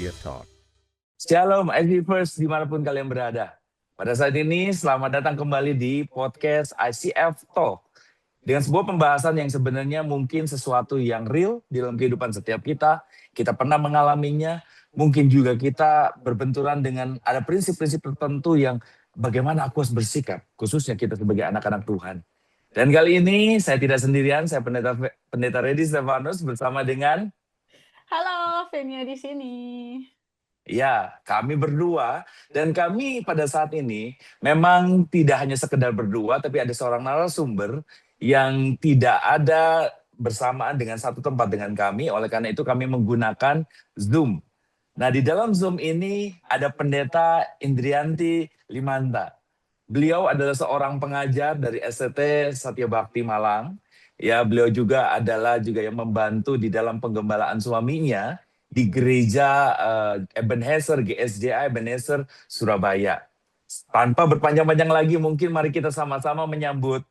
Media Talk. Shalom, ICFers dimanapun kalian berada. Pada saat ini, selamat datang kembali di podcast ICF Talk. Dengan sebuah pembahasan yang sebenarnya mungkin sesuatu yang real di dalam kehidupan setiap kita. Kita pernah mengalaminya, mungkin juga kita berbenturan dengan ada prinsip-prinsip tertentu yang bagaimana aku harus bersikap, khususnya kita sebagai anak-anak Tuhan. Dan kali ini saya tidak sendirian, saya Pendeta Reddy Stefanus bersama dengan Halo, Venia di sini. ya, kami berdua dan kami pada saat ini memang tidak hanya sekedar berdua, tapi ada seorang narasumber yang tidak ada bersamaan dengan satu tempat dengan kami. Oleh karena itu kami menggunakan Zoom. Nah, di dalam Zoom ini ada Pendeta Indrianti Limanta. Beliau adalah seorang pengajar dari STT Satya Bakti Malang. Ya, beliau juga adalah yang membantu di dalam penggembalaan suaminya di gereja Ebenezer, GSJA Ebenezer, Surabaya. Tanpa berpanjang-panjang lagi, mungkin mari kita sama-sama menyambut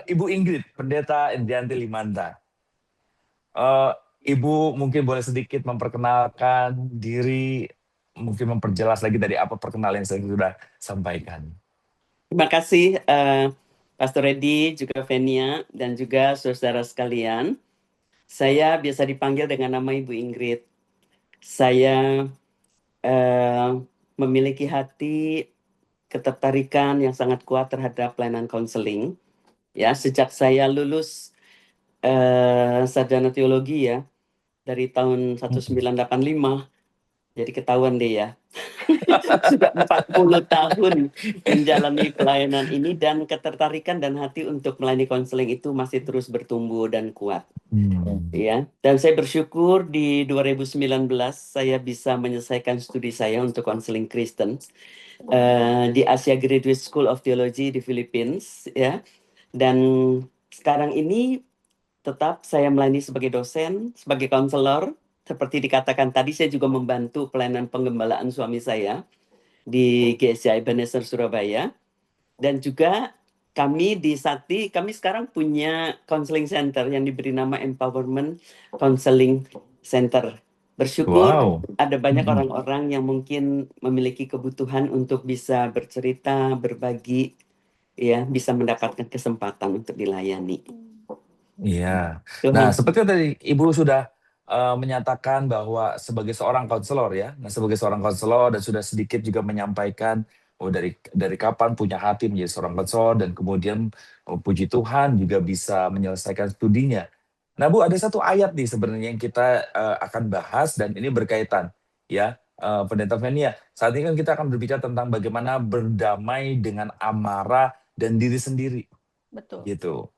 Ibu Ingrid, Pendeta Indrianti Limanta. Ibu mungkin boleh sedikit memperkenalkan diri, mungkin memperjelas lagi dari apa perkenalan yang saya sudah sampaikan. Terima kasih Pastor Reddy, juga Venia, dan juga saudara sekalian. Saya biasa dipanggil dengan nama Ibu Ingrid. Saya memiliki hati ketertarikan yang sangat kuat terhadap pelayanan konseling. Ya, sejak saya lulus sarjana teologi ya, dari tahun 1985, jadi ketahuan deh ya. Sudah 40 tahun menjalani pelayanan ini, dan ketertarikan dan hati untuk melayani konseling itu masih terus bertumbuh dan kuat. Ya, dan saya bersyukur di 2019 saya bisa menyelesaikan studi saya untuk konseling Kristen di Asia Graduate School of Theology di Philippines, ya. Dan sekarang ini tetap saya melayani sebagai dosen, sebagai konselor. Seperti dikatakan tadi, saya juga membantu pelayanan penggembalaan suami saya di GSJA Ebenezer Surabaya. Dan juga kami di Sakti, kami sekarang punya counseling center yang diberi nama Empowerment Counseling Center. Bersyukur ada banyak orang-orang yang mungkin memiliki kebutuhan untuk bisa bercerita, berbagi, ya, bisa mendapatkan kesempatan untuk dilayani. Iya. Nah, seperti tadi Ibu sudah menyatakan bahwa sebagai seorang konselor ya, nah sebagai seorang konselor dan sudah sedikit juga menyampaikan dari kapan punya hati menjadi seorang konselor dan kemudian puji Tuhan juga bisa menyelesaikan studinya. Nah, Bu, ada satu ayat nih sebenarnya yang kita akan bahas dan ini berkaitan ya, Pendeta Venia. Saat ini kan kita akan berbicara tentang bagaimana berdamai dengan amarah dan diri sendiri. Betul. Gitu.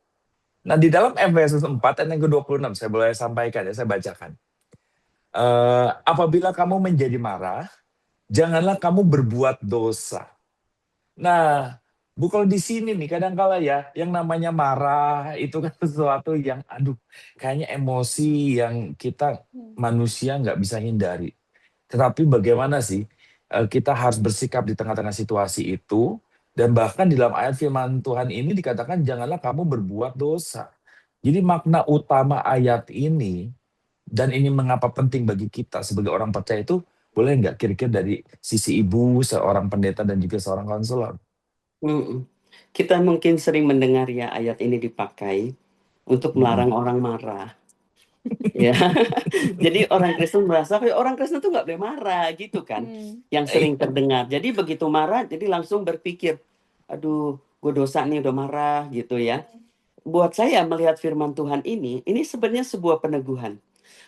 Nah, di dalam Efesus 4 ayat yang ke-26, saya boleh sampaikan ya, saya bacakan. Apabila kamu menjadi marah, janganlah kamu berbuat dosa. Nah, Bu, kalau di sini nih kadang-kala ya, yang namanya marah itu kan sesuatu yang, kayaknya emosi yang kita manusia nggak bisa hindari. Tetapi bagaimana sih kita harus bersikap di tengah-tengah situasi itu, dan bahkan di dalam ayat firman Tuhan ini dikatakan janganlah kamu berbuat dosa. Jadi makna utama ayat ini, dan ini mengapa penting bagi kita sebagai orang percaya itu, boleh nggak kira-kira dari sisi Ibu, seorang pendeta dan juga seorang konselor? Kita mungkin sering mendengar ya ayat ini dipakai untuk melarang orang marah. Ya, jadi orang Kristen merasa kayak orang Kristen tuh nggak boleh marah gitu kan, yang sering terdengar. Jadi begitu marah, jadi langsung berpikir, aduh, gue dosa nih udah marah gitu ya. Buat saya melihat firman Tuhan ini sebenarnya sebuah peneguhan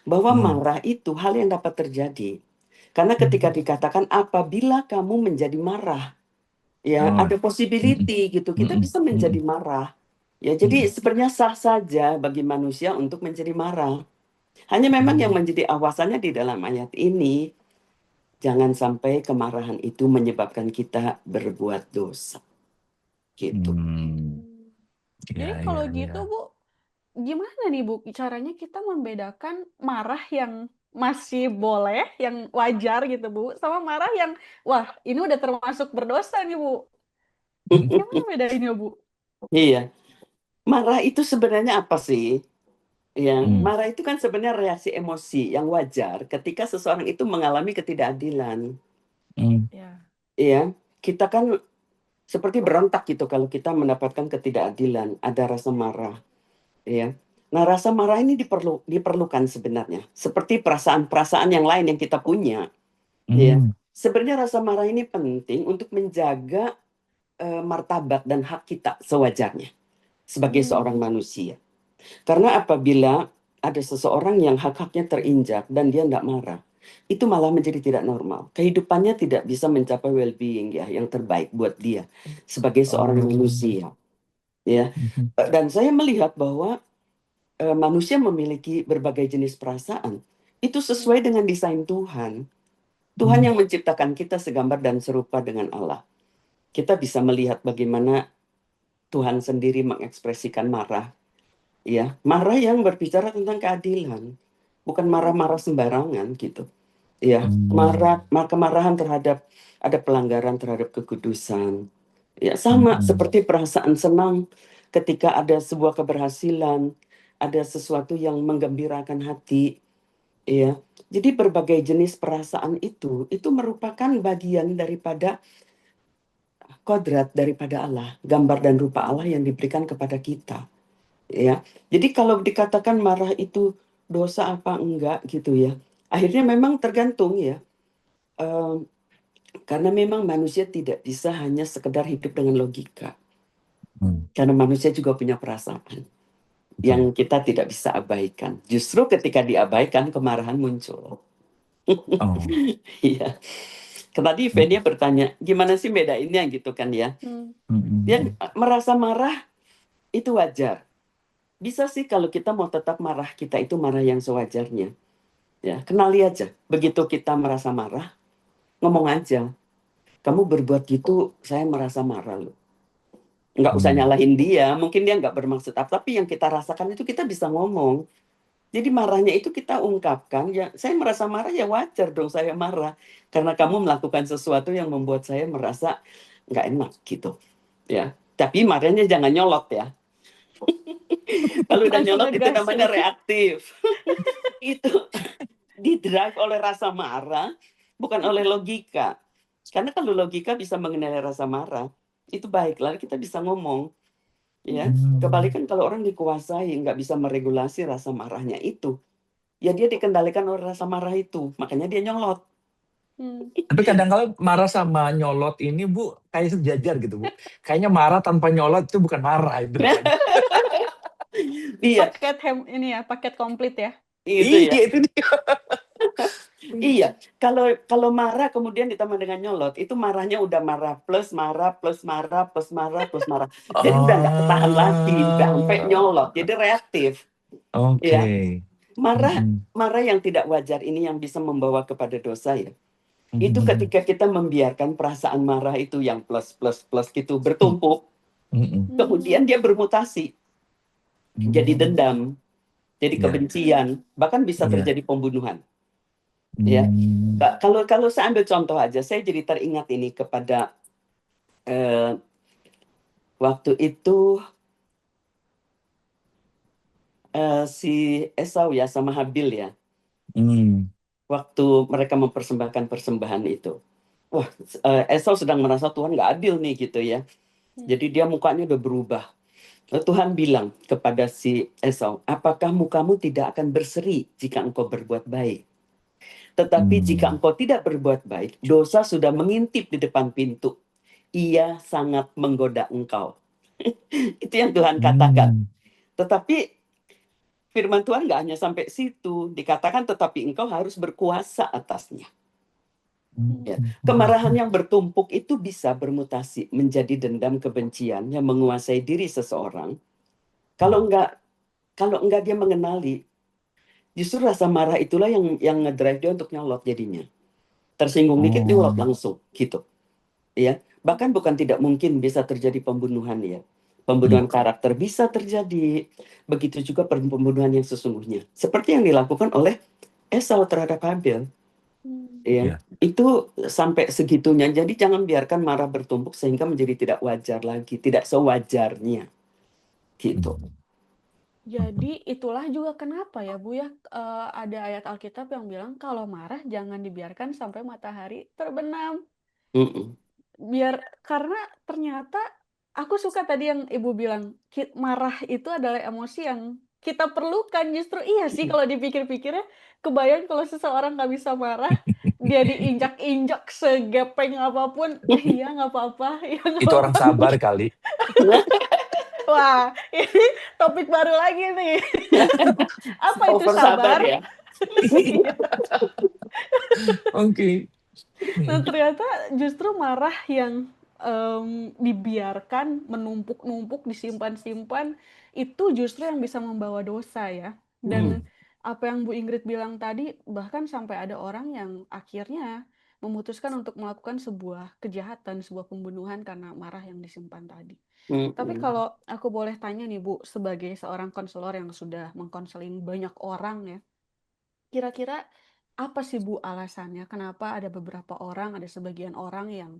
bahwa marah itu hal yang dapat terjadi. Karena ketika dikatakan apabila kamu menjadi marah, ya ada possibility gitu, kita bisa menjadi marah. Ya, jadi sebenarnya sah saja bagi manusia untuk menjadi marah. Hanya memang yang menjadi awasannya di dalam ayat ini, jangan sampai kemarahan itu menyebabkan kita berbuat dosa. Gitu. Jadi kalau gitu, Bu, gimana nih, Bu, caranya kita membedakan marah yang masih boleh, yang wajar gitu, Bu, sama marah yang, wah, ini udah termasuk berdosa nih, Bu. Gimana bedainnya, Bu? Iya. Marah itu sebenarnya apa sih? Ya, Hmm. marah itu kan sebenarnya reaksi emosi yang wajar ketika seseorang itu mengalami ketidakadilan. Hmm. Ya. Ya, kita kan seperti berontak gitu kalau kita mendapatkan ketidakadilan, ada rasa marah. Ya. Nah, rasa marah ini diperlukan sebenarnya. Seperti perasaan-perasaan yang lain yang kita punya. Ya. Hmm. Sebenarnya rasa marah ini penting untuk menjaga martabat dan hak kita sewajarnya sebagai seorang manusia. Karena apabila ada seseorang yang hak-haknya terinjak dan dia tidak marah, itu malah menjadi tidak normal. Kehidupannya tidak bisa mencapai well-being ya, yang terbaik buat dia sebagai seorang manusia. Ya. Dan saya melihat bahwa manusia memiliki berbagai jenis perasaan. Itu sesuai dengan desain Tuhan. Tuhan yang menciptakan kita segambar dan serupa dengan Allah. Kita bisa melihat bagaimana Tuhan sendiri mengekspresikan marah. Ya, marah yang berbicara tentang keadilan, bukan marah-marah sembarangan gitu. Ya, kemarahan terhadap ada pelanggaran terhadap kekudusan. Ya, sama seperti perasaan senang ketika ada sebuah keberhasilan, ada sesuatu yang menggembirakan hati. Ya, jadi berbagai jenis perasaan itu merupakan bagian daripada kodrat daripada Allah, gambar dan rupa Allah yang diberikan kepada kita. Ya, jadi kalau dikatakan marah itu dosa apa enggak gitu ya, akhirnya memang tergantung ya, karena memang manusia tidak bisa hanya sekedar hidup dengan logika, karena manusia juga punya perasaan yang kita tidak bisa abaikan. Justru ketika diabaikan kemarahan muncul. Iya. Tadi Fenia bertanya, gimana sih bedainnya gitu kan ya? Dia merasa marah itu wajar. Bisa sih kalau kita mau tetap marah, kita itu marah yang sewajarnya. Ya, kenali aja. Begitu kita merasa marah, ngomong aja. Kamu berbuat gitu, saya merasa marah loh. Nggak usah nyalahin dia, mungkin dia nggak bermaksud apa. Tapi yang kita rasakan itu kita bisa ngomong. Jadi marahnya itu kita ungkapkan, ya saya merasa marah ya wajar dong saya marah. Karena kamu melakukan sesuatu yang membuat saya merasa nggak enak gitu. Ya, tapi marahnya jangan nyolot ya. Kalau udah Langsung nyolot itu ngegas namanya gitu. reaktif. Itu didrive oleh rasa marah, bukan oleh logika. Karena kalau logika bisa mengenali rasa marah, itu baiklah kita bisa ngomong. Ya, kebalikan kalau orang dikuasai, nggak bisa meregulasi rasa marahnya itu, ya dia dikendalikan oleh rasa marah itu, makanya dia nyolot. Tapi kadang-kala marah sama nyolot ini Bu, kayak sejajar gitu Bu. Kayaknya marah tanpa nyolot itu bukan marah itu namanya. Iya, Paket paket komplit ya. itu ya. Iya itu dia. Iya, kalau marah kemudian ditambah dengan nyolot, itu marahnya udah marah plus marah plus marah plus marah plus marah. Jadi udah nggak ketahan lagi, udah sampai nyolot. Jadi reaktif. Oke. Ya, marah yang tidak wajar ini yang bisa membawa kepada dosa ya. Itu ketika kita membiarkan perasaan marah itu yang plus plus plus gitu bertumpuk, kemudian dia bermutasi jadi dendam, jadi kebencian, bahkan bisa terjadi pembunuhan. Ya, kalau saya ambil contoh aja, saya jadi teringat ini kepada waktu itu si Esau ya sama Habil ya, waktu mereka mempersembahkan persembahan itu. Wah, Esau sedang merasa Tuhan nggak adil nih gitu ya. Jadi dia mukanya udah berubah. Lalu Tuhan bilang kepada si Esau, apakah mukamu tidak akan berseri jika engkau berbuat baik? Tetapi jika engkau tidak berbuat baik, dosa sudah mengintip di depan pintu. Ia sangat menggoda engkau. Itu yang Tuhan katakan. Tetapi firman Tuhan nggak hanya sampai situ. Dikatakan tetapi engkau harus berkuasa atasnya. Ya. Kemarahan yang bertumpuk itu bisa bermutasi menjadi dendam kebencian yang menguasai diri seseorang. Kalau enggak dia mengenali, justru rasa marah itulah yang ngedrive dia untuk nyolot jadinya. Tersinggung dikit nyolot langsung gitu. Ya, bahkan bukan tidak mungkin bisa terjadi pembunuhan ya. Pembunuhan karakter bisa terjadi. Begitu juga pembunuhan yang sesungguhnya. Seperti yang dilakukan oleh Esau terhadap Habil. Ya, itu sampai segitunya. Jadi jangan biarkan marah bertumpuk sehingga menjadi tidak wajar lagi, tidak sewajarnya. Gitu. Jadi itulah juga kenapa ya Bu ya, ada ayat Alkitab yang bilang kalau marah jangan dibiarkan sampai matahari terbenam. Mm-mm. Karena ternyata aku suka tadi yang Ibu bilang, marah itu adalah emosi yang kita perlukan. Justru iya sih kalau dipikir-pikirnya, kebayang kalau seseorang nggak bisa marah, dia diinjak-injak segepeng apapun, iya nggak apa-apa, iya nggak Itu orang apa-apa. sabar kali. Wah, ini topik baru lagi nih. Apa itu Over sabar sabar? ya. Iya. Oke. Nah, ternyata justru marah yang dibiarkan menumpuk-numpuk, disimpan-simpan, itu justru yang bisa membawa dosa ya. Dan apa yang Bu Ingrid bilang tadi, bahkan sampai ada orang yang akhirnya memutuskan untuk melakukan sebuah kejahatan, sebuah pembunuhan karena marah yang disimpan tadi. Tapi kalau aku boleh tanya nih Bu, sebagai seorang konselor yang sudah mengkonseling banyak orang ya, kira-kira apa sih Bu alasannya kenapa ada beberapa orang, ada sebagian orang yang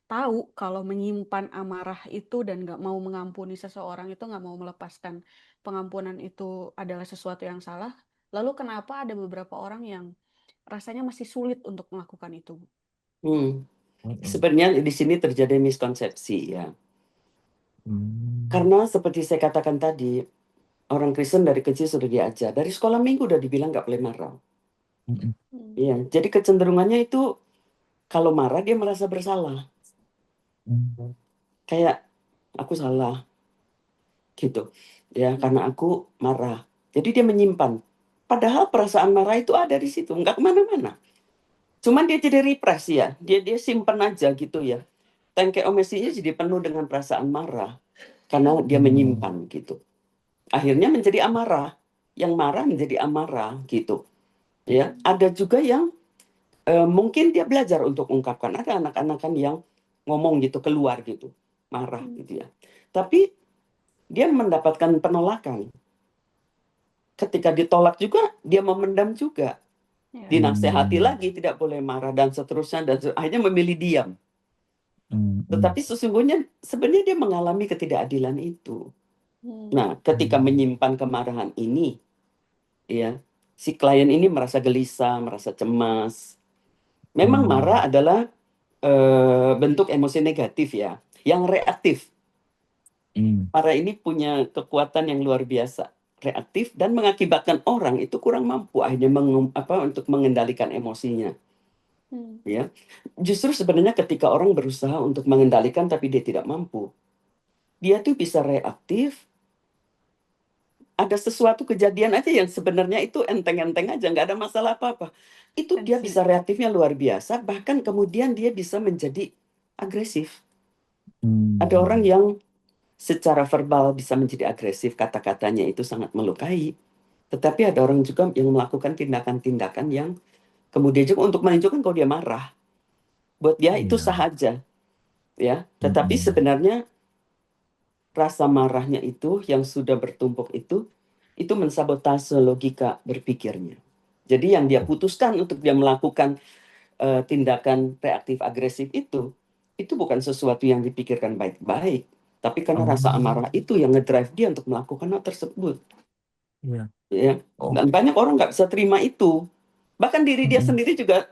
tahu kalau menyimpan amarah itu dan nggak mau mengampuni seseorang itu, nggak mau melepaskan pengampunan itu adalah sesuatu yang salah. Lalu kenapa ada beberapa orang yang rasanya masih sulit untuk melakukan itu, Bu? Sebenarnya di sini terjadi miskonsepsi ya. Karena seperti saya katakan tadi, orang Kristen dari kecil sudah diajar, dari sekolah minggu udah dibilang nggak boleh marah. Iya, jadi kecenderungannya itu kalau marah dia merasa bersalah. Kayak aku salah gitu. Ya, karena aku marah. Jadi dia menyimpan. Padahal perasaan marah itu ada di situ, nggak kemana-mana. Cuman dia jadi repress ya, dia simpan aja gitu ya. Tangke omesinya jadi penuh dengan perasaan marah karena dia menyimpan gitu. Akhirnya menjadi amarah, yang marah menjadi amarah gitu. Ya, ada juga yang mungkin dia belajar untuk ungkapkan. Ada anak-anak kan yang ngomong gitu keluar gitu, marah gitu ya. Tapi dia mendapatkan penolakan. Ketika ditolak juga dia memendam juga. Dinasehati lagi tidak boleh marah dan seterusnya dan akhirnya memilih diam. Tetapi sesungguhnya sebenarnya dia mengalami ketidakadilan itu. Nah, ketika menyimpan kemarahan ini, ya, si klien ini merasa gelisah, merasa cemas. Memang marah adalah bentuk emosi negatif ya, yang reaktif. Marah ini punya kekuatan yang luar biasa, reaktif dan mengakibatkan orang itu kurang mampu akhirnya untuk mengendalikan emosinya. Ya, justru sebenarnya ketika orang berusaha untuk mengendalikan tapi dia tidak mampu, dia tuh bisa reaktif. Ada sesuatu kejadian aja yang sebenarnya itu enteng-enteng aja, nggak ada masalah apa-apa. Itu dia bisa reaktifnya luar biasa, bahkan kemudian dia bisa menjadi agresif. Ada orang yang secara verbal bisa menjadi agresif, kata-katanya itu sangat melukai. Tetapi ada orang juga yang melakukan tindakan-tindakan yang kemudian juga untuk menunjukkan kalau dia marah. Buat dia itu sah aja. Ya, tetapi sebenarnya rasa marahnya itu yang sudah bertumpuk itu mensabotase logika berpikirnya. Jadi yang dia putuskan untuk dia melakukan tindakan reaktif agresif itu bukan sesuatu yang dipikirkan baik-baik, tapi karena rasa amarah itu yang ngedrive dia untuk melakukan hal tersebut. Ya. Dan banyak orang nggak bisa terima itu. Bahkan diri dia sendiri juga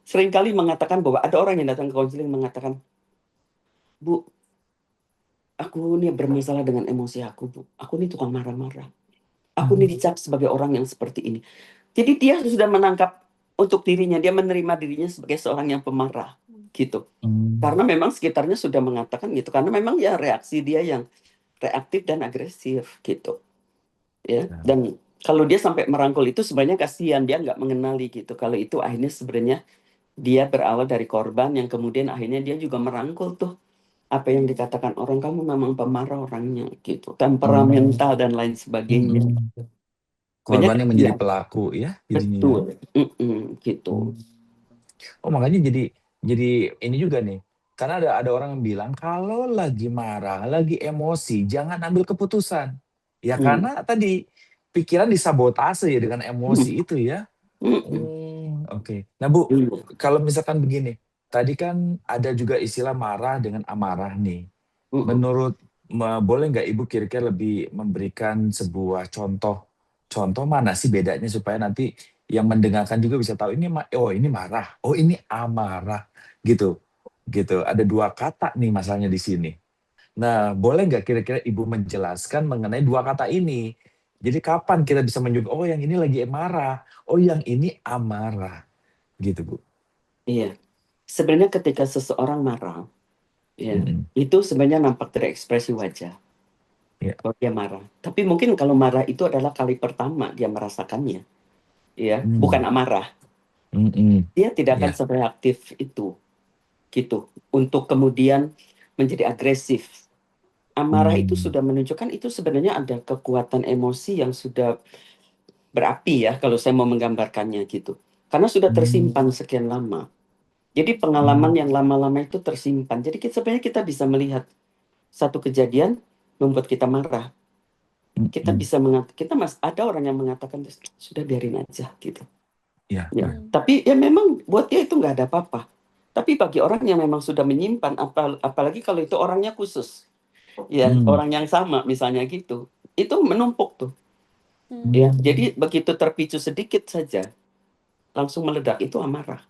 seringkali mengatakan bahwa ada orang yang datang ke konseling mengatakan, Bu, aku nih bermasalah dengan emosi aku, Bu. Aku nih tukang marah-marah. Aku nih dicap sebagai orang yang seperti ini. Jadi dia sudah menangkap untuk dirinya, dia menerima dirinya sebagai seorang yang pemarah, gitu. Karena memang sekitarnya sudah mengatakan gitu, karena memang ya reaksi dia yang reaktif dan agresif, gitu. Ya, dan kalau dia sampai merangkul itu sebenarnya kasihan, dia nggak mengenali gitu. Kalau itu akhirnya sebenarnya dia berawal dari korban yang kemudian akhirnya dia juga merangkul tuh apa yang dikatakan orang, kamu memang pemarah orangnya gitu, temperamental dan lain sebagainya. Korban yang menjadi pelaku ya jadinya. Betul. Gitu. Makanya jadi ini juga nih. Karena ada orang yang bilang kalau lagi marah, lagi emosi, jangan ambil keputusan. Ya karena tadi pikiran disabotase ya dengan emosi itu ya. Oke. Nah Bu, kalau misalkan begini, tadi kan ada juga istilah marah dengan amarah nih. boleh nggak Ibu kira-kira lebih memberikan sebuah contoh, contoh mana sih bedanya supaya nanti yang mendengarkan juga bisa tahu ini oh ini marah, oh ini amarah gitu, gitu. Ada dua kata nih masalahnya di sini. Nah, boleh nggak kira-kira Ibu menjelaskan mengenai dua kata ini? Jadi kapan kita bisa menunjuk, oh yang ini lagi marah, oh yang ini amarah, gitu Bu. Iya, sebenarnya ketika seseorang marah, ya, Mm-mm. itu sebenarnya nampak dari ekspresi wajah Ya. kalau dia marah. Tapi mungkin kalau marah itu adalah kali pertama dia merasakannya, ya, bukan Mm. amarah. Mm-mm. Dia tidak akan Ya. sereaktif itu, gitu, untuk kemudian menjadi agresif. Amarah itu Mm. sudah menunjukkan itu sebenarnya ada kekuatan emosi yang sudah berapi ya, kalau saya mau menggambarkannya gitu. Karena sudah tersimpan Mm. sekian lama. Jadi pengalaman Mm. yang lama-lama itu tersimpan. Jadi sebenarnya kita bisa melihat satu kejadian membuat kita marah. Kita Mm-mm. bisa kita ada orang yang mengatakan sudah biarin aja gitu. Ya. Ya, Hmm. tapi ya memang buat dia itu nggak ada apa-apa. Tapi bagi orang yang memang sudah menyimpan, apalagi kalau itu orangnya khusus, ya Mm. orang yang sama misalnya gitu, itu menumpuk tuh. Ya, Hmm. jadi begitu terpicu sedikit saja, langsung meledak itu amarah.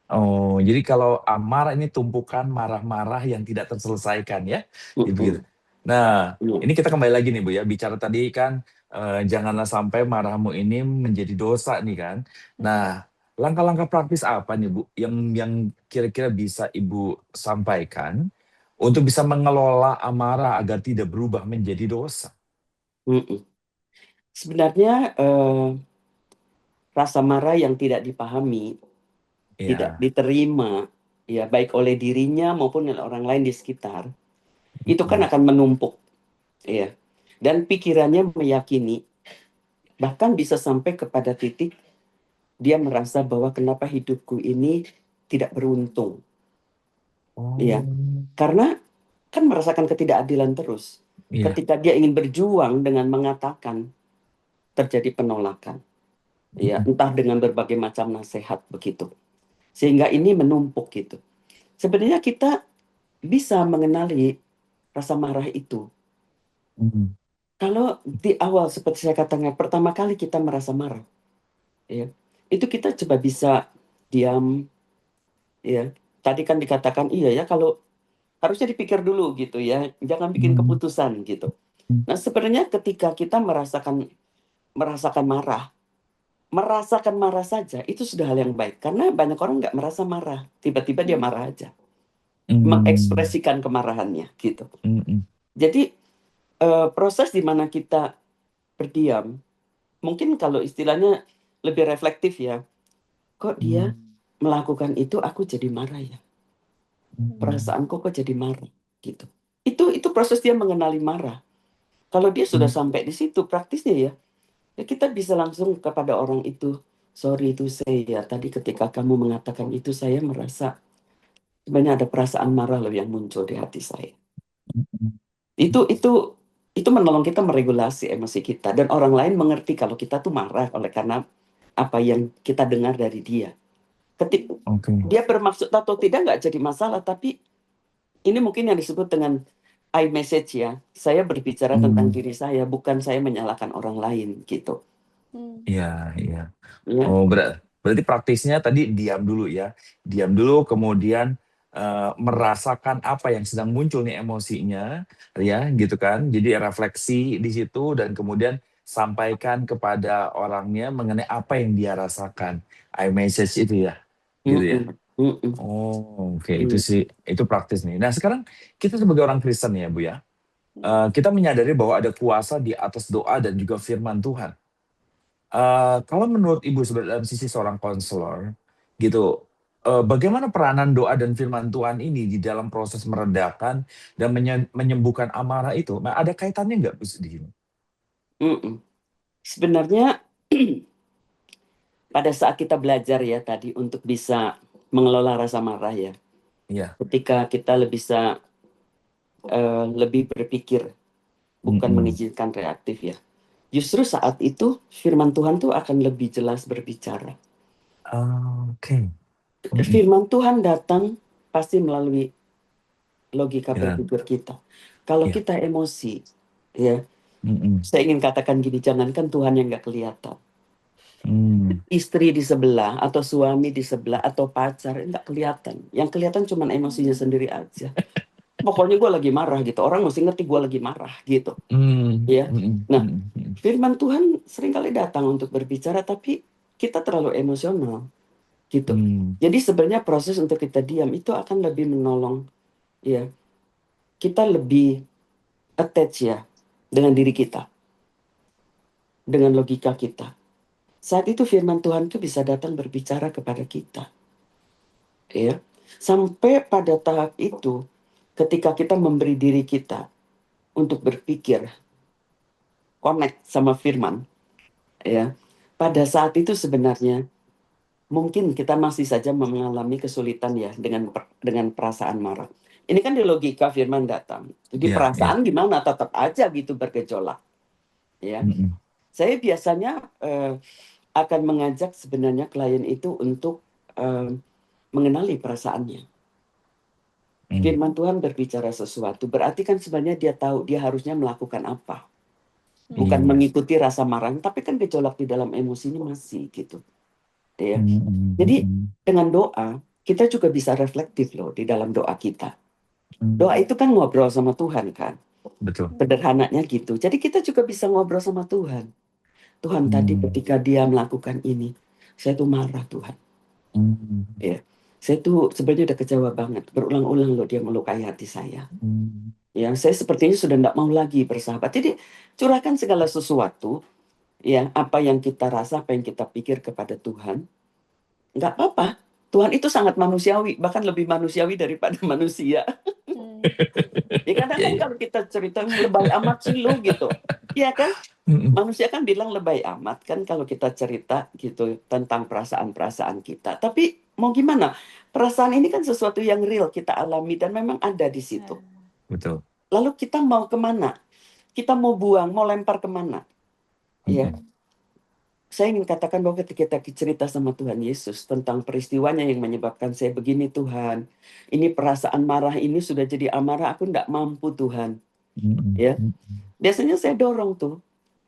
Oh, jadi kalau amarah ini tumpukan marah-marah yang tidak terselesaikan ya, gitu. Mm-mm. Nah, Iya. ini kita kembali lagi nih Bu ya, bicara tadi kan janganlah sampai marahmu ini menjadi dosa nih kan. Nah, langkah-langkah praktis apa nih Bu yang kira-kira bisa Ibu sampaikan untuk bisa mengelola amarah agar tidak berubah menjadi dosa? Mm-mm. Sebenarnya rasa marah yang tidak dipahami, tidak Ya. diterima, ya baik oleh dirinya maupun oleh orang lain di sekitar, itu kan Mm. akan menumpuk, ya. Dan pikirannya meyakini, bahkan bisa sampai kepada titik dia merasa bahwa kenapa hidupku ini tidak beruntung, ya. Oh, Karena kan merasakan ketidakadilan terus. iya. Ketika dia ingin berjuang dengan mengatakan, terjadi penolakan, ya, Mm. entah dengan berbagai macam nasihat begitu. Sehingga ini menumpuk gitu. Sebenarnya kita bisa mengenali rasa marah itu. Mm. Kalau di awal seperti saya katakan pertama kali kita merasa marah, ya, itu kita coba bisa diam, ya. Tadi kan dikatakan iya ya kalau harusnya dipikir dulu gitu ya, jangan bikin Mm. keputusan gitu. Nah sebenarnya ketika kita merasakan merasakan marah saja itu sudah hal yang baik karena banyak orang nggak merasa marah, tiba-tiba dia marah aja, Mm. mengekspresikan kemarahannya gitu. Mm. Jadi proses di mana kita berdiam, mungkin kalau istilahnya lebih reflektif ya, kok dia Mm. melakukan itu aku jadi marah ya, Mm. perasaanku kok jadi marah gitu. Itu proses dia mengenali marah. Kalau dia sudah Mm. sampai di situ praktisnya ya, ya kita bisa langsung kepada orang itu, sorry itu saya tadi ketika kamu mengatakan itu saya merasa sebenarnya ada perasaan marah loh yang muncul di hati saya. Mm. Itu menolong kita meregulasi emosi kita dan orang lain mengerti kalau kita tuh marah oleh karena apa yang kita dengar dari dia. Ketika Oke. dia bermaksud atau tidak nggak jadi masalah, tapi ini mungkin yang disebut dengan I message ya. Saya berbicara tentang Mm. diri saya, bukan saya menyalahkan orang lain gitu. Iya, iya. Ya. Oh, berarti praktisnya tadi diam dulu ya. Diam dulu, kemudian merasakan apa yang sedang muncul nih emosinya, ya, gitu kan. Jadi refleksi di situ dan kemudian sampaikan kepada orangnya mengenai apa yang dia rasakan. I message itu ya, gitu ya. Mm-mm. Mm-mm. Oh, oke, itu Iya. sih, itu praktis nih. Nah, sekarang kita sebagai orang Kristen ya, Bu ya, kita menyadari bahwa ada kuasa di atas doa dan juga firman Tuhan. Kalau menurut Ibu dalam sisi seorang konselor gitu, bagaimana peranan doa dan firman Tuhan ini di dalam proses meredakan dan menyembuhkan amarah itu? Nah, ada kaitannya nggak Bu di sini? Mm-mm. Sebenarnya pada saat kita belajar ya tadi untuk bisa mengelola rasa marah ya, Iya. ketika kita bisa lebih berpikir, bukan Mm-mm. mengizinkan reaktif ya. Justru saat itu firman Tuhan tuh akan lebih jelas berbicara. Oke. Mm-mm. Firman Tuhan datang pasti melalui logika Ya. berpikir kita. Kalau Ya. kita emosi, ya, Mm-mm. saya ingin katakan gini, jangankan Tuhan yang nggak kelihatan. Mm. Istri di sebelah, atau suami di sebelah, atau pacar, nggak kelihatan. Yang kelihatan cuma emosinya sendiri aja. Pokoknya gue lagi marah gitu. Orang mesti ngerti gue lagi marah gitu. Mm. Ya. Mm-mm. Nah, Mm-mm. firman Tuhan seringkali datang untuk berbicara, tapi kita terlalu emosional gitu. Mm. Jadi sebenarnya proses untuk kita diam itu akan lebih menolong, ya. Kita lebih attach ya dengan diri kita, dengan logika kita. Saat itu firman Tuhan itu bisa datang berbicara kepada kita, ya. Sampai pada tahap itu, ketika kita memberi diri kita untuk berpikir, connect sama firman, ya. Pada saat itu sebenarnya mungkin kita masih saja mengalami kesulitan ya dengan perasaan marah. Ini kan di logika firman datang. Jadi Ya, perasaan gimana tetap aja gitu bergejolak. Ya, Mm-mm. saya biasanya akan mengajak sebenarnya klien itu untuk mengenali perasaannya. Mm. Firman Tuhan berbicara sesuatu, berarti kan sebenarnya dia tahu dia harusnya melakukan apa. Bukan Iya. mengikuti rasa marah, tapi kan gejolak di dalam emosinya masih gitu. Ya. Mm-mm. Jadi Mm-mm. dengan doa, kita juga bisa reflektif loh di dalam doa kita. Mm. Doa itu kan ngobrol sama Tuhan kan. Betul. Sederhananya gitu. Jadi kita juga bisa ngobrol sama Tuhan. Tuhan tadi ketika dia melakukan ini, saya tuh marah Tuhan. Mm. Ya. Saya tuh sebenarnya udah kecewa banget. Berulang-ulang loh dia melukai hati saya. Mm. Ya, saya sepertinya sudah tidak mau lagi bersahabat. Jadi curahkan segala sesuatu, ya, apa yang kita rasa, apa yang kita pikir kepada Tuhan. Nggak apa-apa. Tuhan itu sangat manusiawi, bahkan lebih manusiawi daripada manusia. Ya kadang Ya, kan ya. kalau kita cerita lebay amat sih lu gitu. Iya kan? Mm-mm. Manusia kan bilang lebay amat kan kalau kita cerita gitu tentang perasaan-perasaan kita. Tapi mau gimana? Perasaan ini kan sesuatu yang real kita alami dan memang ada di situ. Betul. Lalu kita mau kemana? Kita mau buang, mau lempar kemana? Ya. Mm-mm. Saya ingin katakan bahwa ketika kita cerita sama Tuhan Yesus tentang peristiwanya yang menyebabkan saya begini Tuhan. Ini perasaan marah ini sudah jadi amarah, aku tidak mampu Tuhan. Mm-mm. Ya. Biasanya saya dorong tuh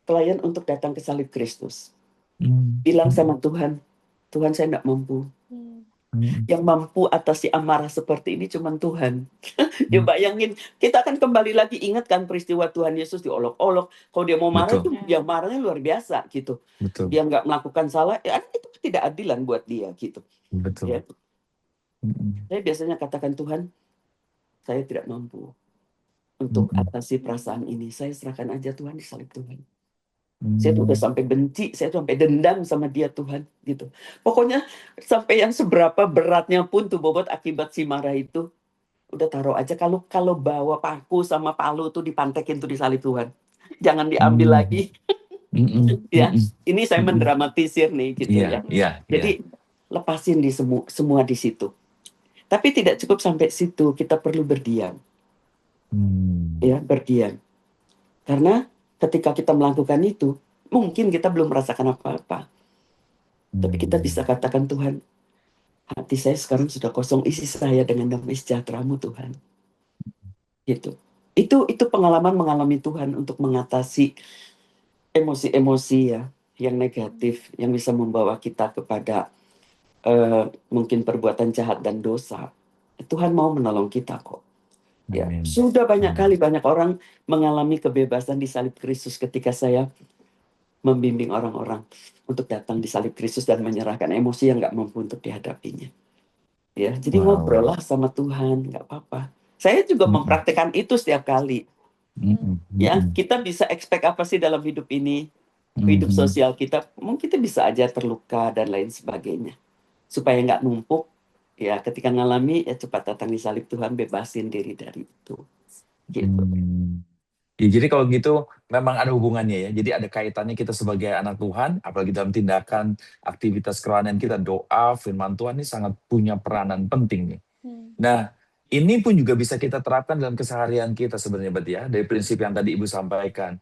klien untuk datang ke salib Kristus. Mm. Bilang sama Tuhan, Tuhan saya tidak mampu. Mm. Yang mampu atasi amarah seperti ini cuma Tuhan. Ya bayangin, kita akan kembali lagi ingatkan peristiwa Tuhan Yesus diolok-olok. Kalau dia mau marah, Betul. itu dia marahnya luar biasa gitu. Betul. Dia nggak melakukan salah, ya itu tidak adilan buat dia gitu. Betul. Ya. Mm-mm. Saya biasanya katakan Tuhan, saya tidak mampu untuk Mm-mm. atasi perasaan ini. Saya serahkan aja Tuhan di salib Tuhan. Mm. Saya tuh udah sampai benci, saya tuh sampai dendam sama dia Tuhan gitu. Pokoknya sampai yang seberapa beratnya pun tuh bobot akibat si marah itu udah taruh aja. Kalau bawa paku sama palu tuh dipantekin tuh di salib Tuhan. Jangan diambil lagi. Mm-mm. Ya, Mm-mm. ini saya Mm-mm. mendramatisir nih gitu Iya, ya. iya, Jadi lepasin di semua di situ. Tapi tidak cukup sampai situ, kita perlu berdiam. Ya, berdiam. Karena ketika kita melakukan itu, mungkin kita belum merasakan apa-apa. Tapi kita bisa katakan Tuhan, hati saya sekarang sudah kosong, isi saya dengan damai sejahtera-Mu Tuhan. Gitu. Itu pengalaman mengalami Tuhan untuk mengatasi emosi-emosi ya yang negatif yang bisa membawa kita kepada mungkin perbuatan jahat dan dosa. Tuhan mau menolong kita kok. Ya, Amin. sudah banyak kali banyak orang mengalami kebebasan di salib Kristus ketika saya membimbing orang-orang untuk datang di salib Kristus dan menyerahkan emosi yang nggak mampu untuk dihadapinya. Ya, jadi ngobrol lah sama Tuhan, nggak apa-apa. Saya juga mempraktekkan itu setiap kali. Ya, kita bisa expect apa sih dalam hidup ini? Hidup sosial kita, mungkin kita bisa aja terluka dan lain sebagainya. Supaya nggak numpuk, ya ketika ngalami, ya cepat datang di salib Tuhan, bebasin diri dari itu. Gitu. Ya, jadi kalau gitu memang ada hubungannya ya. Jadi ada kaitannya kita sebagai anak Tuhan, apalagi dalam tindakan aktivitas kerohanian kita, doa, firman Tuhan ini sangat punya peranan penting nih. Nah, ini pun juga bisa kita terapkan dalam keseharian kita sebenarnya, Berarti ya. Dari prinsip yang tadi Ibu sampaikan.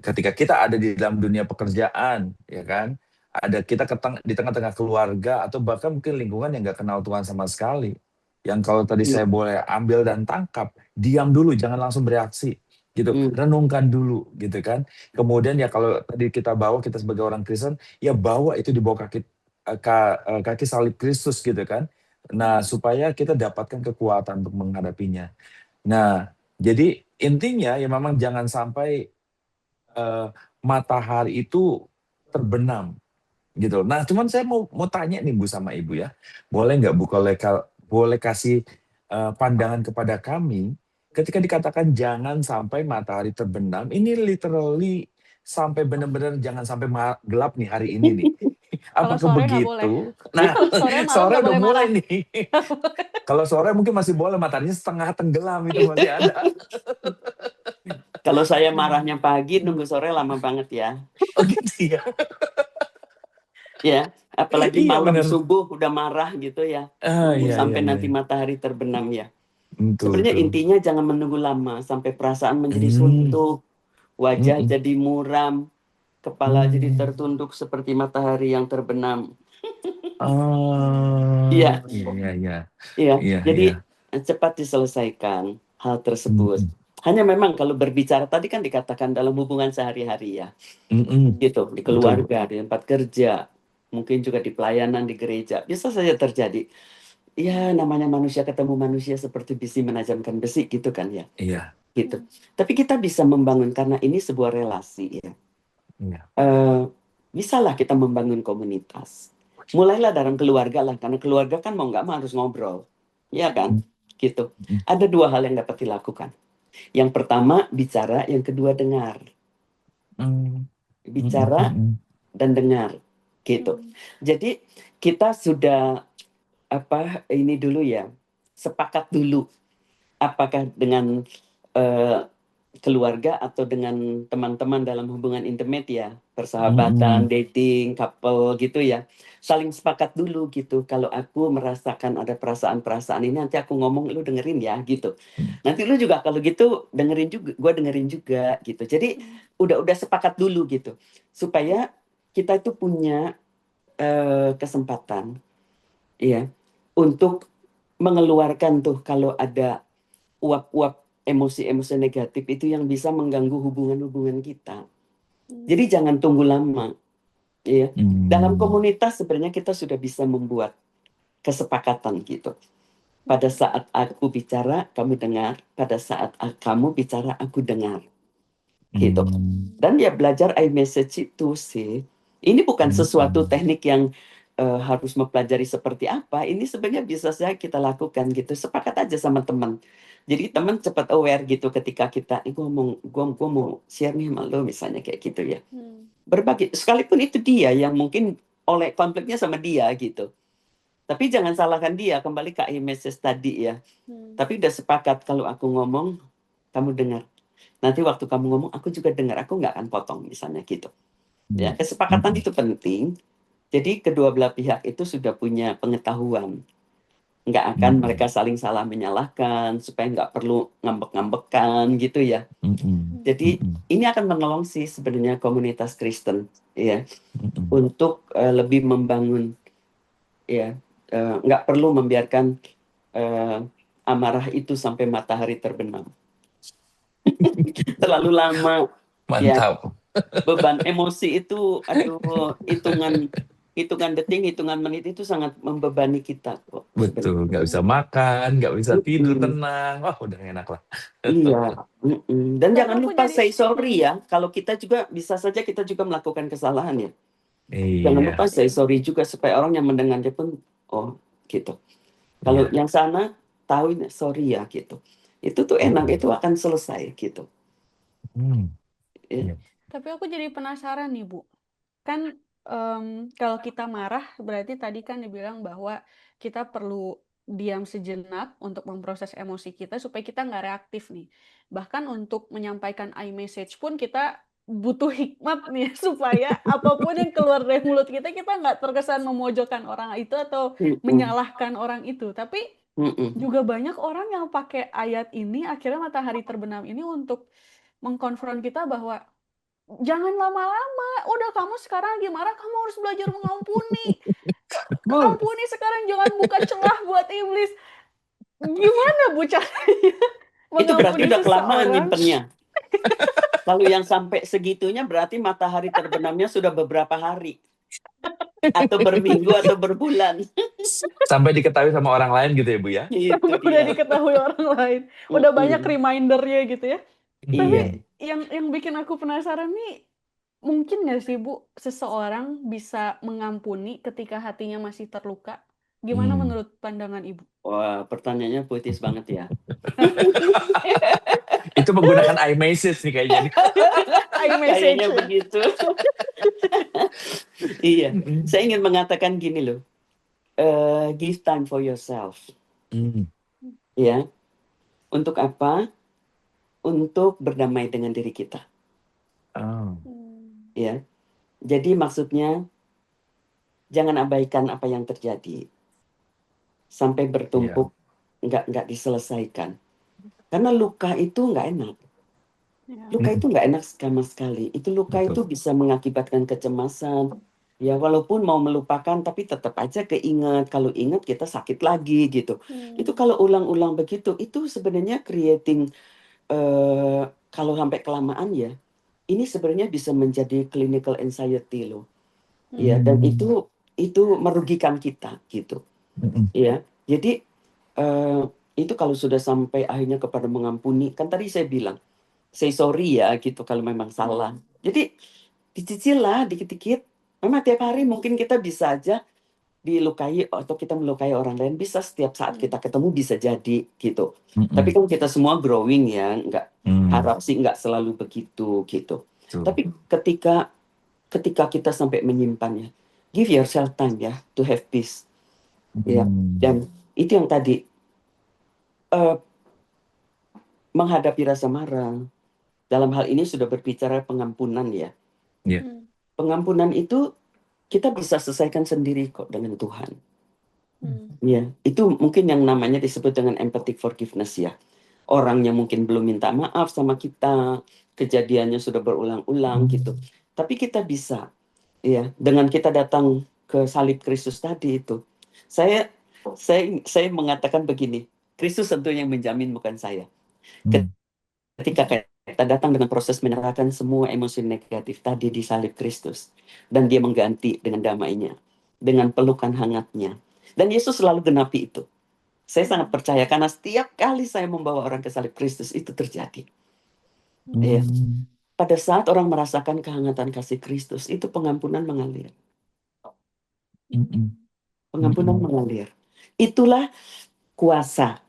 Ketika kita ada di dalam dunia pekerjaan, ya kan, ada kita di tengah-tengah keluarga atau bahkan mungkin lingkungan yang nggak kenal Tuhan sama sekali. yang kalau tadi saya boleh ambil dan tangkap, diam dulu, jangan langsung bereaksi gitu, renungkan dulu gitu kan. Kemudian ya kalau tadi kita sebagai orang Kristen, ya bawa itu di bawah kaki salib Kristus gitu kan. Nah, supaya kita dapatkan kekuatan untuk menghadapinya. Nah, jadi intinya ya memang jangan sampai matahari itu terbenam gitu. Nah, cuman saya mau tanya nih Bu sama Ibu ya, boleh nggak Bu boleh kasih pandangan kepada kami ketika dikatakan jangan sampai matahari terbenam, ini literally sampai benar-benar jangan sampai gelap nih hari ini nih. Kalau Apakah sore nggak boleh. begitu? Nah, Kalau sore malam sore nggak udah boleh mulai marah. nih. Kalau sore mungkin masih boleh, mataharinya setengah tenggelam itu masih ada. Kalau saya marahnya pagi, nunggu sore lama banget ya. Oh gitu ya. Ya, apalagi Iya malam benar. subuh udah marah gitu ya. Nunggu Iya, sampai iya, nanti iya. matahari terbenam ya. Betul, Sebenarnya betul. intinya jangan menunggu lama sampai perasaan menjadi suntuk, wajah jadi muram, kepala jadi tertunduk seperti matahari yang terbenam. Oh, Iya, iya, iya. iya. Iya, Jadi iya. cepat diselesaikan hal tersebut. Hanya memang kalau berbicara tadi kan dikatakan dalam hubungan sehari-hari ya, gitu, di Betul. keluarga, di tempat kerja, mungkin juga di pelayanan di gereja, bisa saja terjadi. Ya, namanya manusia ketemu manusia seperti besi menajamkan besi gitu kan ya. Iya, Gitu. Tapi kita bisa membangun karena ini sebuah relasi ya. iya. Bisalah kita membangun komunitas. Mulailah dalam keluarga lah, karena keluarga kan mau nggak mau harus ngobrol, ya kan? Gitu. Ada dua hal yang dapat dilakukan. Yang pertama bicara, yang kedua dengar. Bicara dan dengar, gitu. Jadi kita sudah ini dulu ya, sepakat dulu apakah dengan keluarga atau dengan teman-teman dalam hubungan intimate ya, persahabatan, dating, couple gitu ya, saling sepakat dulu gitu. Kalau aku merasakan ada perasaan-perasaan ini, nanti aku ngomong, lu dengerin ya gitu. Nanti lu juga kalau gitu dengerin juga, gue dengerin juga gitu. Jadi udah sepakat dulu gitu, supaya kita itu punya kesempatan ya untuk mengeluarkan tuh kalau ada uap-uap emosi-emosi negatif itu yang bisa mengganggu hubungan-hubungan kita. Jadi jangan tunggu lama. Ya. Dalam komunitas sebenarnya kita sudah bisa membuat kesepakatan gitu. Pada saat aku bicara, kamu dengar. Pada saat kamu bicara, aku dengar. Gitu. Dan ya belajar iMessage itu sih. Ini bukan sesuatu teknik yang harus mempelajari seperti apa. Ini sebenarnya bisa saja kita lakukan gitu. Sepakat aja sama teman. Jadi teman cepat aware gitu ketika kita, gue mau share nih sama lo misalnya kayak gitu ya. Berbagi, sekalipun itu dia yang mungkin oleh konfliknya sama dia gitu. Tapi jangan salahkan dia, kembali ke iMessage tadi ya. Tapi udah sepakat kalau aku ngomong, kamu dengar. Nanti waktu kamu ngomong, aku juga dengar, aku nggak akan potong misalnya gitu. Ya, kesepakatan itu penting. Jadi kedua belah pihak itu sudah punya pengetahuan. Nggak akan mereka saling salah menyalahkan, supaya nggak perlu ngambek-ngambekan gitu ya. Jadi ini akan menolong sih sebenarnya komunitas Kristen ya, untuk lebih membangun ya, nggak perlu membiarkan amarah itu sampai matahari terbenam. Terlalu lama. Mantap. Ya, beban emosi itu, aduh, hitungan detik, hitungan menit itu sangat membebani kita kok. Betul, nggak bisa makan, nggak bisa tidur tenang. Wah, udah enak lah. Iya. Dan Tapi jangan aku lupa jadi say sorry ya. Kalau kita juga bisa saja kita juga melakukan kesalahan ya. Jangan lupa Iya. say sorry juga supaya orang yang mendengarnya pun oh gitu. Kalau Iya. yang sana tahu ini sorry ya gitu. Itu tuh enak, itu akan selesai gitu. Ya. Tapi aku jadi penasaran nih Bu. Kan kalau kita marah berarti tadi kan dibilang bahwa kita perlu diam sejenak untuk memproses emosi kita supaya kita nggak reaktif nih. Bahkan untuk menyampaikan iMessage pun kita butuh hikmat nih supaya apapun yang keluar dari mulut kita nggak terkesan memojokkan orang itu atau menyalahkan orang itu. Tapi juga banyak orang yang pakai ayat ini akhirnya matahari terbenam ini untuk mengkonfront kita bahwa jangan lama-lama. Udah kamu sekarang lagi marah, kamu harus belajar mengampuni. Ampuni sekarang, jangan buka celah buat iblis. Gimana Bu caranya Itu berarti mengampuni udah kelamaan seseorang? nyimpennya. Kalau yang sampai segitunya berarti matahari terbenamnya sudah beberapa hari. Atau berminggu atau berbulan. Sampai diketahui sama orang lain gitu ya Bu ya? Itu Sampai udah dia. diketahui orang lain. Udah banyak remindernya gitu ya. Tapi Iya. yang bikin aku penasaran nih, mungkin nggak sih Bu, seseorang bisa mengampuni ketika hatinya masih terluka? Gimana menurut pandangan Ibu? Wah, pertanyaannya puitis banget ya. Itu menggunakan iMessage nih kayaknya nih. iMessage. Kayaknya begitu. Iya, saya ingin mengatakan gini loh. Give time for yourself. Ya, untuk apa? Untuk berdamai dengan diri kita. Ya, jadi maksudnya jangan abaikan apa yang terjadi sampai bertumpuk, nggak diselesaikan. Karena luka itu nggak enak. Luka itu nggak enak sama sekali. Itu luka itu bisa mengakibatkan kecemasan. Ya walaupun mau melupakan tapi tetap aja keinget. Kalau ingat kita sakit lagi gitu. Itu kalau ulang-ulang begitu, itu sebenarnya creating kalau sampai kelamaan ya, ini sebenarnya bisa menjadi clinical anxiety loh. Ya, dan itu merugikan kita gitu. Ya. Jadi itu kalau sudah sampai akhirnya kepada mengampuni, kan tadi saya bilang say sorry ya gitu kalau memang salah. Jadi dicicil lah dikit-dikit. Memang tiap hari mungkin kita bisa aja dilukai atau kita melukai orang lain, bisa setiap saat kita ketemu bisa jadi gitu. Tapi kan kita semua growing ya, nggak harap sih nggak selalu begitu gitu. Tapi ketika kita sampai menyimpannya, give yourself time ya to have peace. Ya, dan itu yang tadi menghadapi rasa marah. Dalam hal ini sudah berbicara pengampunan ya. Pengampunan itu kita bisa selesaikan sendiri kok dengan Tuhan. Ya, itu mungkin yang namanya disebut dengan empathic forgiveness ya. Orangnya mungkin belum minta maaf sama kita, kejadiannya sudah berulang-ulang gitu. Tapi kita bisa ya, dengan kita datang ke salib Kristus tadi itu. Saya mengatakan begini, Kristus tentu yang menjamin bukan saya. Ketika kita datang dengan proses menyerahkan semua emosi negatif tadi di salib Kristus, dan dia mengganti dengan damainya, dengan pelukan hangatnya. Dan Yesus selalu genapi itu. Saya sangat percaya karena setiap kali saya membawa orang ke salib Kristus itu terjadi. Ya. Pada saat orang merasakan kehangatan kasih Kristus, itu pengampunan mengalir. Pengampunan mengalir. Itulah kuasa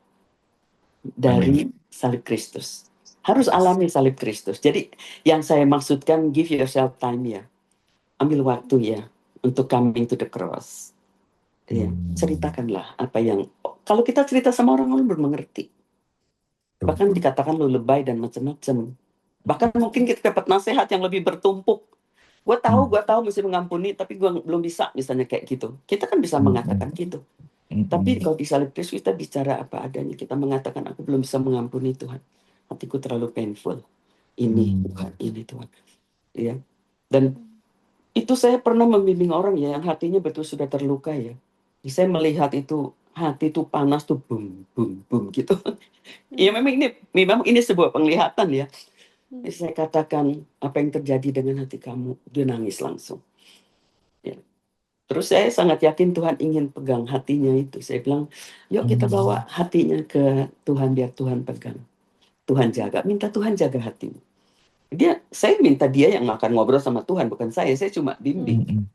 dari salib Kristus. Harus alami salib Kristus. Jadi yang saya maksudkan give yourself time ya. Ambil waktu ya untuk coming to the cross. Ya, ceritakanlah apa yang kalau kita cerita sama orang belum mengerti. Bahkan dikatakan lu lebay dan macam-macam. Bahkan mungkin kita dapat nasihat yang lebih bertumpuk. Gue tahu mesti mengampuni, tapi gue belum bisa, misalnya kayak gitu. Kita kan bisa mengatakan gitu. Tapi kalau di salib Kristus kita bicara apa adanya. Kita mengatakan aku belum bisa mengampuni Tuhan. Hatiku terlalu painful. Ini Tuhan, ini Tuhan. Ya. Dan itu saya pernah membimbing orang ya yang hatinya betul sudah terluka ya. Saya melihat itu hati itu panas tuh bum bum bum gitu. Ya memang ini sebuah penglihatan ya. Saya katakan apa yang terjadi dengan hati kamu, dia nangis langsung. Ya. Terus saya sangat yakin Tuhan ingin pegang hatinya itu. Saya bilang, yuk kita bawa hatinya ke Tuhan biar Tuhan pegang. Tuhan jaga, minta Tuhan jaga hatimu. Saya minta dia yang akan ngobrol sama Tuhan, bukan saya cuma bimbing.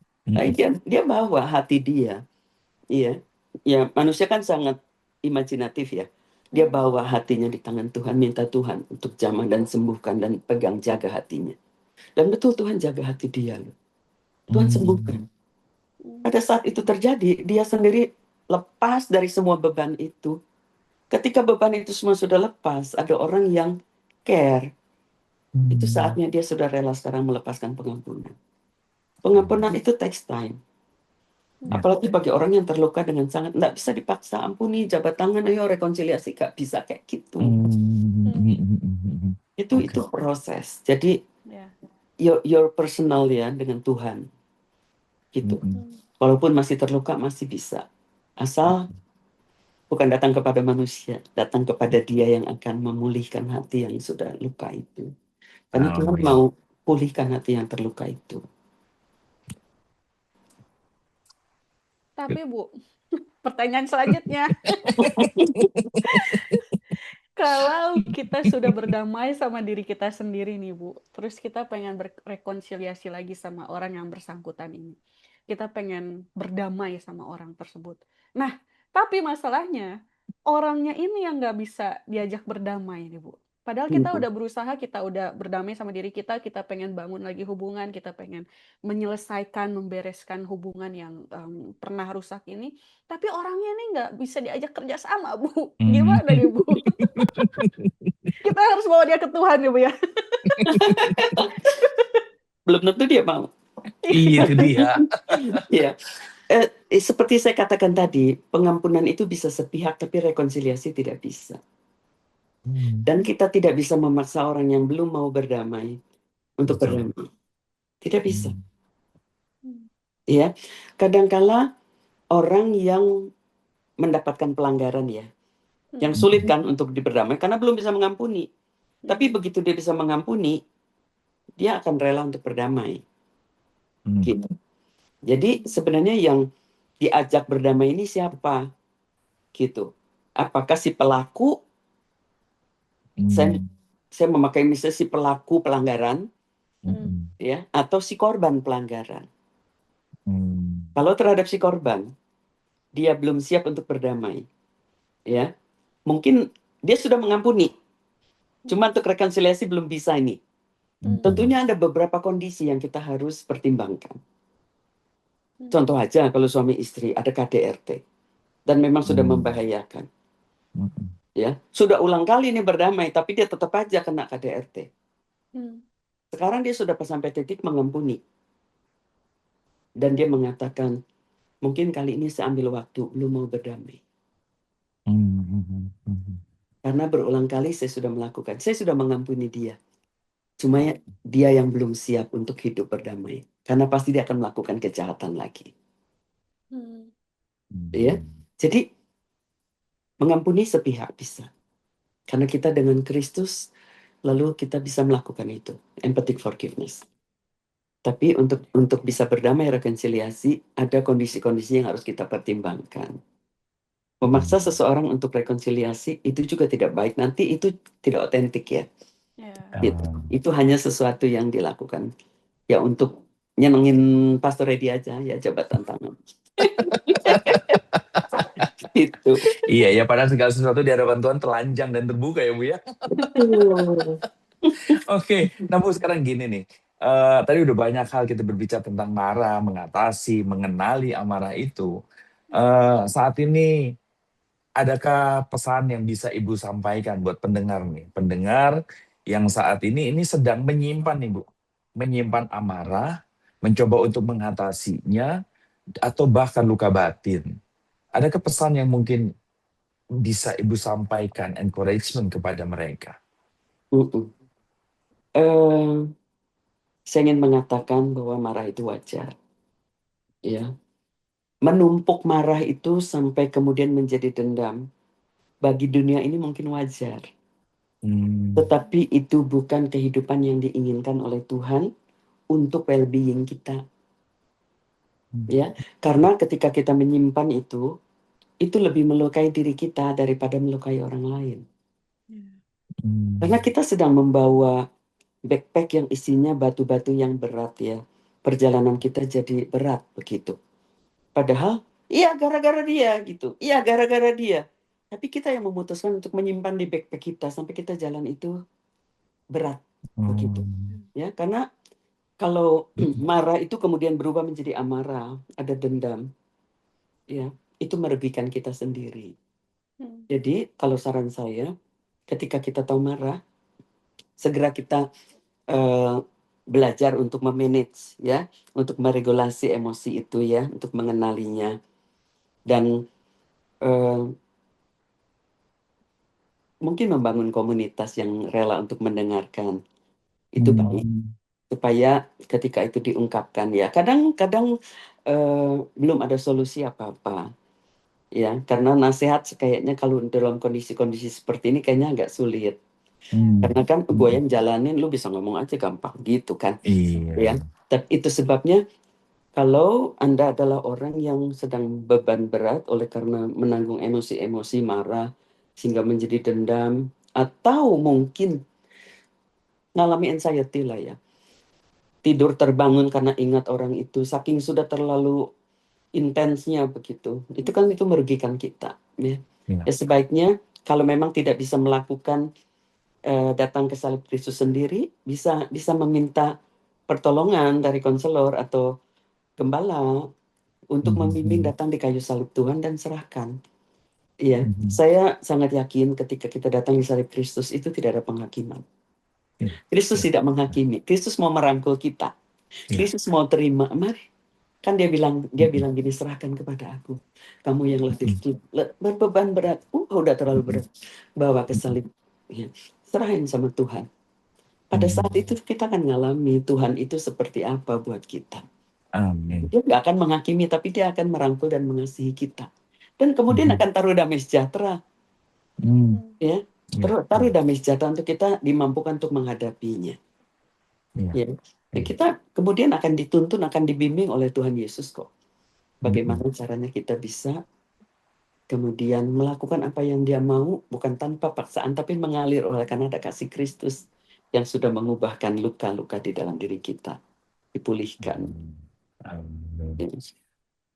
Dia bawa hati dia. Iya. Ya, manusia kan sangat imajinatif ya. Dia bawa hatinya di tangan Tuhan, minta Tuhan untuk jamah dan sembuhkan dan pegang jaga hatinya. Dan betul Tuhan jaga hati dia. Tuhan sembuhkan. Pada saat itu terjadi, dia sendiri lepas dari semua beban itu. Ketika beban itu semua sudah lepas, ada orang yang care. Itu saatnya dia sudah rela sekarang melepaskan pengampunan. Pengampunan itu takes time. Apalagi bagi orang yang terluka dengan sangat, nggak bisa dipaksa, ampuni, jabat tangan, ayo rekonsiliasi, nggak bisa kayak gitu. Itu proses. Jadi your personal ya dengan Tuhan, gitu. Walaupun masih terluka masih bisa, asal Bukan datang kepada manusia, datang kepada Dia yang akan memulihkan hati yang sudah luka itu. Karena Tuhan Haleluya. mau pulihkan hati yang terluka itu. Tapi Bu, pertanyaan selanjutnya, kalau kita sudah berdamai sama diri kita sendiri nih Bu, terus kita pengen berrekonsiliasi lagi sama orang yang bersangkutan ini. Kita pengen berdamai sama orang tersebut. Nah, tapi masalahnya orangnya ini yang nggak bisa diajak berdamai nih Bu. Padahal kita udah berusaha, kita udah berdamai sama diri kita pengen bangun lagi hubungan, kita pengen menyelesaikan, membereskan hubungan yang pernah rusak ini. Tapi orangnya ini nggak bisa diajak kerja sama, Bu. Gimana nih, Bu? Kita harus bawa dia ke Tuhan ya, Bu ya. Belum tentu dia mau. Itu dia. Ya. Seperti saya katakan tadi, pengampunan itu bisa sepihak, tapi rekonsiliasi tidak bisa. Dan kita tidak bisa memaksa orang yang belum mau berdamai untuk Betul. berdamai. Tidak bisa. Ya, kadangkala orang yang mendapatkan pelanggaran ya, yang sulit kan untuk diberdamai karena belum bisa mengampuni. Tapi begitu dia bisa mengampuni, dia akan rela untuk berdamai. Gitu. Jadi sebenarnya yang diajak berdamai ini siapa? Gitu. Apakah si pelaku? Saya memakai misalnya si pelaku pelanggaran, ya, atau si korban pelanggaran. Kalau terhadap si korban, dia belum siap untuk berdamai, ya, mungkin dia sudah mengampuni, cuma untuk rekonsiliasi belum bisa ini. Tentunya ada beberapa kondisi yang kita harus pertimbangkan. Contoh aja kalau suami istri ada KDRT dan memang sudah membahayakan, ya, sudah ulang kali ini berdamai tapi dia tetap aja kena KDRT. Sekarang dia sudah sampai titik mengampuni dan dia mengatakan mungkin kali ini saya ambil waktu, belum mau berdamai. Karena berulang kali saya sudah melakukan, saya sudah mengampuni dia. Cuma dia yang belum siap untuk hidup berdamai. Karena pasti dia akan melakukan kejahatan lagi. Ya, jadi mengampuni sepihak bisa. Karena kita dengan Kristus, lalu kita bisa melakukan itu. Empathic forgiveness. Tapi untuk bisa berdamai rekonsiliasi, ada kondisi-kondisi yang harus kita pertimbangkan. Memaksa seseorang untuk rekonsiliasi itu juga tidak baik. Nanti itu tidak otentik ya. Itu hanya sesuatu yang dilakukan ya untuk nyenengin Pastor Edi aja ya, jabatan tangan. Itu. Iya ya, padahal segala sesuatu di hadapan Tuhan telanjang dan terbuka ya Bu ya. Oke, nah Bu sekarang gini nih. Tadi udah banyak hal kita berbicara tentang marah, mengatasi, mengenali amarah itu. Saat ini adakah pesan yang bisa Ibu sampaikan buat pendengar nih? Pendengar yang saat ini sedang menyimpan nih Bu. Menyimpan amarah, mencoba untuk mengatasinya, atau bahkan luka batin. Adakah pesan yang mungkin bisa Ibu sampaikan, encouragement kepada mereka? Saya ingin mengatakan bahwa marah itu wajar. Ya. Menumpuk marah itu sampai kemudian menjadi dendam. Bagi dunia ini mungkin wajar. Tetapi itu bukan kehidupan yang diinginkan oleh Tuhan untuk well-being kita. Ya, karena ketika kita menyimpan itu lebih melukai diri kita daripada melukai orang lain. Karena kita sedang membawa backpack yang isinya batu-batu yang berat ya. Perjalanan kita jadi berat begitu. Padahal, iya gara-gara dia gitu. Iya gara-gara dia. Tapi kita yang memutuskan untuk menyimpan di backpack kita sampai kita jalan itu berat begitu. Ya, karena kalau marah itu kemudian berubah menjadi amarah, ada dendam. Ya, itu merugikan kita sendiri. Jadi, kalau saran saya, ketika kita tahu marah, segera kita belajar untuk memanage ya, untuk meregulasi emosi itu ya, untuk mengenalinya dan mungkin membangun komunitas yang rela untuk mendengarkan itu baik, supaya ketika itu diungkapkan ya, kadang-kadang belum ada solusi apa-apa, Ya, karena nasihat kayaknya kalau dalam kondisi-kondisi seperti ini kayaknya agak sulit. Karena kan gue yang jalanin, lu bisa ngomong aja gampang gitu kan. Ya, Iya. tapi itu sebabnya kalau Anda adalah orang yang sedang beban berat oleh karena menanggung emosi-emosi marah sehingga menjadi dendam, atau mungkin ngalami anxiety lah ya. Tidur terbangun karena ingat orang itu, saking sudah terlalu intensnya begitu. Itu kan itu merugikan kita. Ya, Iya. ya sebaiknya kalau memang tidak bisa melakukan datang ke salib Kristus sendiri, bisa meminta pertolongan dari konselor atau gembala untuk membimbing datang di kayu salib Tuhan dan serahkan. Iya, saya sangat yakin ketika kita datang di salib Kristus itu tidak ada penghakiman. Kristus tidak menghakimi, Kristus mau merangkul kita. Kristus mau terima, mari. Kan dia bilang gini, serahkan kepada aku. Kamu yang berbeban berat, udah terlalu berat, bawa ke salib. Ya, serahin sama Tuhan. Pada saat itu kita akan ngalami Tuhan itu seperti apa buat kita. Amin. Dia nggak akan menghakimi, tapi dia akan merangkul dan mengasihi kita. Dan kemudian akan taruh damai sejahtera. Ya, taruh damai sejahtera untuk kita dimampukan untuk menghadapinya. Ya, kita kemudian akan dituntun, akan dibimbing oleh Tuhan Yesus kok. Bagaimana caranya kita bisa kemudian melakukan apa yang dia mau, bukan tanpa paksaan, tapi mengalir oleh karena ada kasih Kristus yang sudah mengubahkan luka-luka di dalam diri kita, dipulihkan.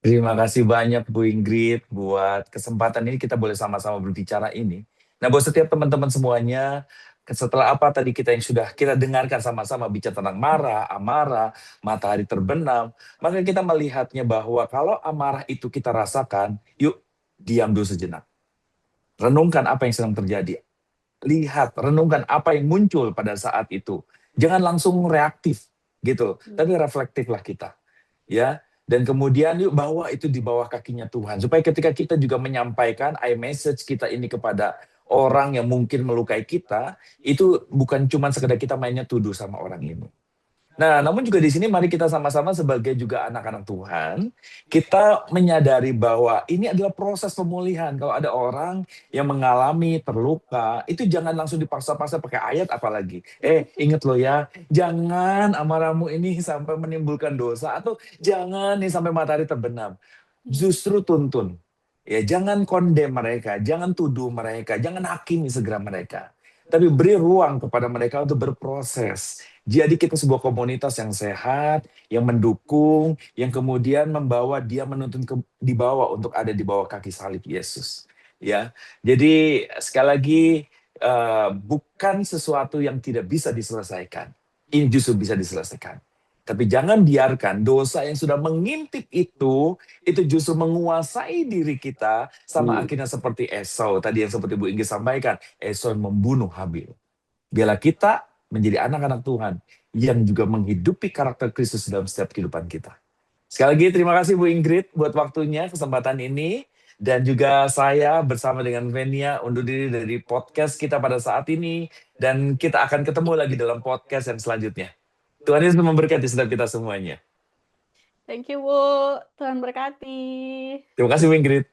Terima kasih banyak Bu Ingrid buat kesempatan ini kita boleh sama-sama berbicara ini. Nah buat setiap teman-teman semuanya, setelah apa tadi kita yang sudah kita dengarkan sama-sama bicara tentang marah, amarah, matahari terbenam, maka kita melihatnya bahwa kalau amarah itu kita rasakan, yuk diam dulu sejenak. Renungkan apa yang sedang terjadi. Lihat, renungkan apa yang muncul pada saat itu. Jangan langsung reaktif gitu, tapi reflektiflah kita. Ya, dan kemudian yuk bawa itu di bawah kakinya Tuhan. Supaya ketika kita juga menyampaikan message kita ini kepada orang yang mungkin melukai kita, itu bukan cuma sekedar kita mainnya tuduh sama orang ini. Nah, namun juga di sini mari kita sama-sama sebagai juga anak-anak Tuhan, kita menyadari bahwa ini adalah proses pemulihan. Kalau ada orang yang mengalami terluka, itu jangan langsung dipaksa-paksa pakai ayat apalagi. Ingat loh ya, jangan amarahmu ini sampai menimbulkan dosa, atau jangan nih sampai matahari terbenam. Justru tuntun. Ya, jangan kondem mereka, jangan tuduh mereka, jangan hakimi segera mereka. Tapi beri ruang kepada mereka untuk berproses. Jadi kita sebuah komunitas yang sehat, yang mendukung, yang kemudian membawa dia menuntun di bawah untuk ada di bawah kaki salib Yesus. Ya, jadi sekali lagi bukan sesuatu yang tidak bisa diselesaikan. Ini justru bisa diselesaikan. Tapi jangan biarkan dosa yang sudah mengintip itu justru menguasai diri kita sama akhirnya seperti Esau. Tadi yang seperti Bu Ingrid sampaikan, Esau membunuh Habil. Biarlah kita menjadi anak-anak Tuhan yang juga menghidupi karakter Kristus dalam setiap kehidupan kita. Sekali lagi terima kasih Bu Ingrid buat waktunya, kesempatan ini. Dan juga saya bersama dengan Venia undur diri dari podcast kita pada saat ini. Dan kita akan ketemu lagi dalam podcast yang selanjutnya. Tuhan Yesus memberkati setiap kita semuanya. Thank you, Bu. Tuhan berkati. Terima kasih Bu Ingrid.